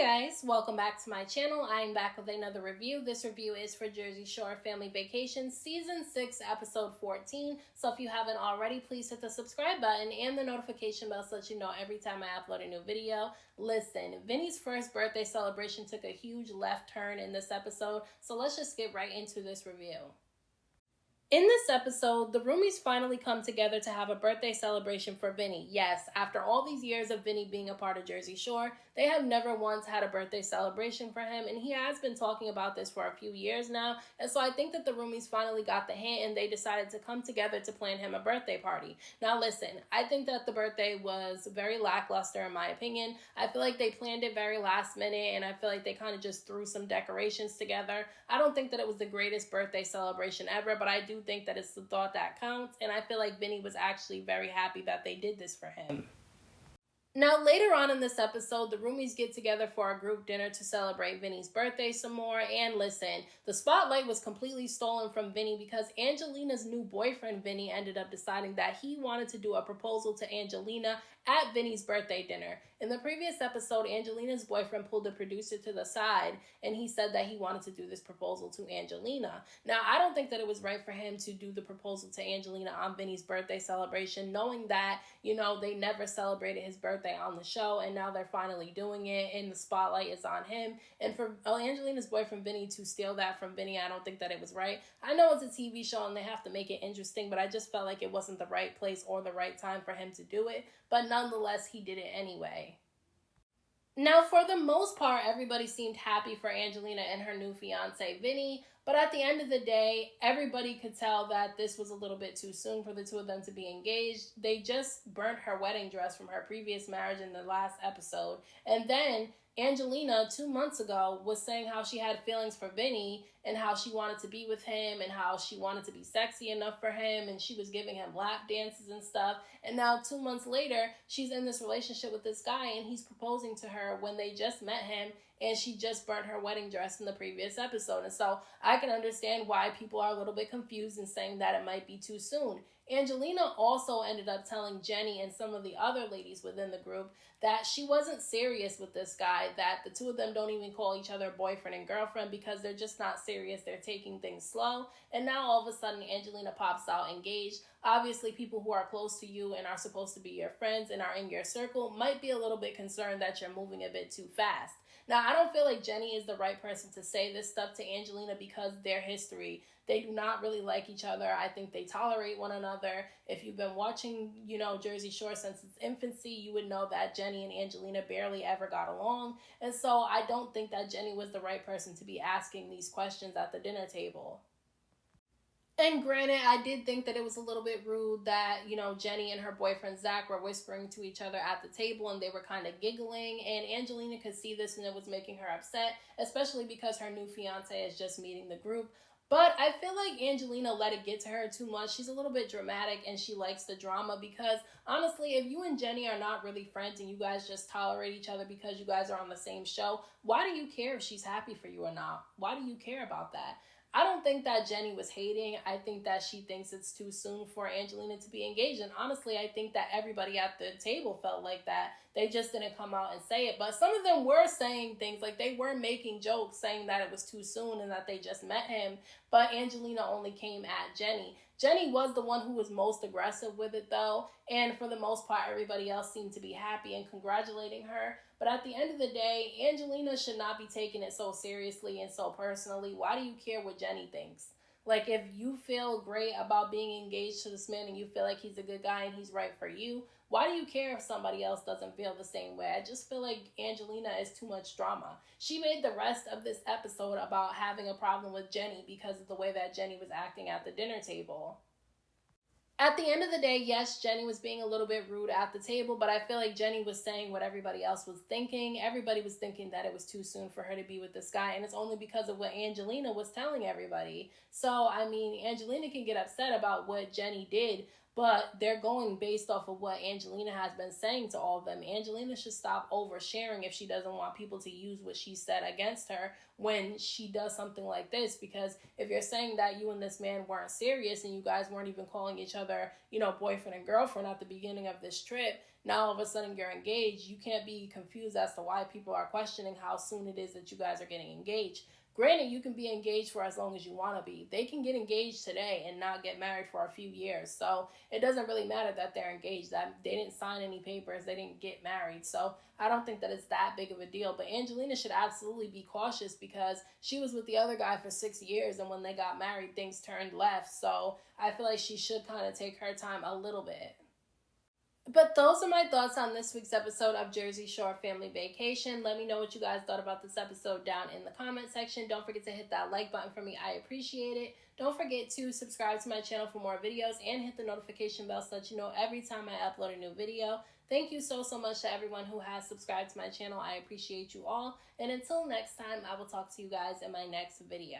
guys, welcome back to my channel. I am back with another review. This review is for Jersey Shore Family Vacation Season 6, Episode 14. So if you haven't already, please hit the subscribe button and the notification bell so that you know every time I upload a new video. Listen, Vinny's first birthday celebration took a huge left turn in this episode, so let's just get right into this review. In this episode, the roomies finally come together to have a birthday celebration for Vinny. Yes, after all these years of Vinny being a part of Jersey Shore, they have never once had a birthday celebration for him, and he has been talking about this for a few years now, and so I think that the roomies finally got the hint and they decided to come together to plan him a birthday party. Now listen, I think that the birthday was very lackluster in my opinion. I feel like they planned it very last minute, and I feel like they kind of just threw some decorations together. I don't think that it was the greatest birthday celebration ever, but I do think that it's the thought that counts, and I feel like Vinny was actually very happy that they did this for him. Now, later on in this episode, the roomies get together for a group dinner to celebrate Vinny's birthday some more. And listen, the spotlight was completely stolen from Vinny because Angelina's new boyfriend, Vinny, ended up deciding that he wanted to do a proposal to Angelina at Vinny's birthday dinner. In the previous episode, Angelina's boyfriend pulled the producer to the side and he said that he wanted to do this proposal to Angelina. Now, I don't think that it was right for him to do the proposal to Angelina on Vinny's birthday celebration, knowing that, they never celebrated his birthday on the show, and now they're finally doing it, and the spotlight is on him. And for Angelina's boyfriend, Vinny, to steal that from Vinny, I don't think that it was right. I know it's a TV show and they have to make it interesting, but I just felt like it wasn't the right place or the right time for him to do it. But nonetheless, he did it anyway. Now, for the most part, everybody seemed happy for Angelina and her new fiance, Vinny. But at the end of the day, everybody could tell that this was a little bit too soon for the two of them to be engaged. They just burnt her wedding dress from her previous marriage in the last episode. And then Angelina, 2 months ago, was saying how she had feelings for Vinny and how she wanted to be with him and how she wanted to be sexy enough for him, and she was giving him lap dances and stuff. And now 2 months later, she's in this relationship with this guy and he's proposing to her when they just met him, and she just burnt her wedding dress in the previous episode. And so I can understand why people are a little bit confused and saying that it might be too soon. Angelina also ended up telling Jenny and some of the other ladies within the group that she wasn't serious with this guy, that the two of them don't even call each other boyfriend and girlfriend because they're just not serious. They're taking things slow. And now all of a sudden Angelina pops out engaged. Obviously, people who are close to you and are supposed to be your friends and are in your circle might be a little bit concerned that you're moving a bit too fast. Now, I don't feel like Jenny is the right person to say this stuff to Angelina because their history. They do not really like each other. I think they tolerate one another. If you've been watching, Jersey Shore since its infancy, you would know that Jenny and Angelina barely ever got along. And so I don't think that Jenny was the right person to be asking these questions at the dinner table. And granted, I did think that it was a little bit rude that, Jenny and her boyfriend Zach were whispering to each other at the table and they were kind of giggling. And Angelina could see this and it was making her upset, especially because her new fiance is just meeting the group. But I feel like Angelina let it get to her too much. She's a little bit dramatic and she likes the drama because honestly, if you and Jenny are not really friends and you guys just tolerate each other because you guys are on the same show, why do you care if she's happy for you or not? Why do you care about that? I don't think that Jenny was hating. I think that she thinks it's too soon for Angelina to be engaged. And honestly, I think that everybody at the table felt like that. They just didn't come out and say it. But some of them were saying things like they were making jokes saying that it was too soon and that they just met him. But Angelina only came at Jenny. Jenny was the one who was most aggressive with it though. And for the most part, everybody else seemed to be happy and congratulating her. But at the end of the day, Angelina should not be taking it so seriously and so personally. Why do you care what Jenny thinks? Like, if you feel great about being engaged to this man and you feel like he's a good guy and he's right for you, why do you care if somebody else doesn't feel the same way? I just feel like Angelina is too much drama. She made the rest of this episode about having a problem with Jenny because of the way that Jenny was acting at the dinner table. At the end of the day, yes, Jenny was being a little bit rude at the table, but I feel like Jenny was saying what everybody else was thinking. Everybody was thinking that it was too soon for her to be with this guy, and it's only because of what Angelina was telling everybody. So, Angelina can get upset about what Jenny did, but they're going based off of what Angelina has been saying to all of them. Angelina should stop oversharing if she doesn't want people to use what she said against her when she does something like this, because if you're saying that you and this man weren't serious and you guys weren't even calling each other, boyfriend and girlfriend at the beginning of this trip, now all of a sudden you're engaged, you can't be confused as to why people are questioning how soon it is that you guys are getting engaged. Granted, you can be engaged for as long as you want to be. They can get engaged today and not get married for a few years. So it doesn't really matter that they're engaged, that they didn't sign any papers, they didn't get married. So I don't think that it's that big of a deal. But Angelina should absolutely be cautious, because she was with the other guy for 6 years, and when they got married, things turned left. So I feel like she should kind of take her time a little bit. But those are my thoughts on this week's episode of Jersey Shore Family Vacation. Let me know what you guys thought about this episode down in the comment section. Don't forget to hit that like button for me. I appreciate it. Don't forget to subscribe to my channel for more videos and hit the notification bell so that you know every time I upload a new video. Thank you so much to everyone who has subscribed to my channel. I appreciate you all. And until next time, I will talk to you guys in my next video.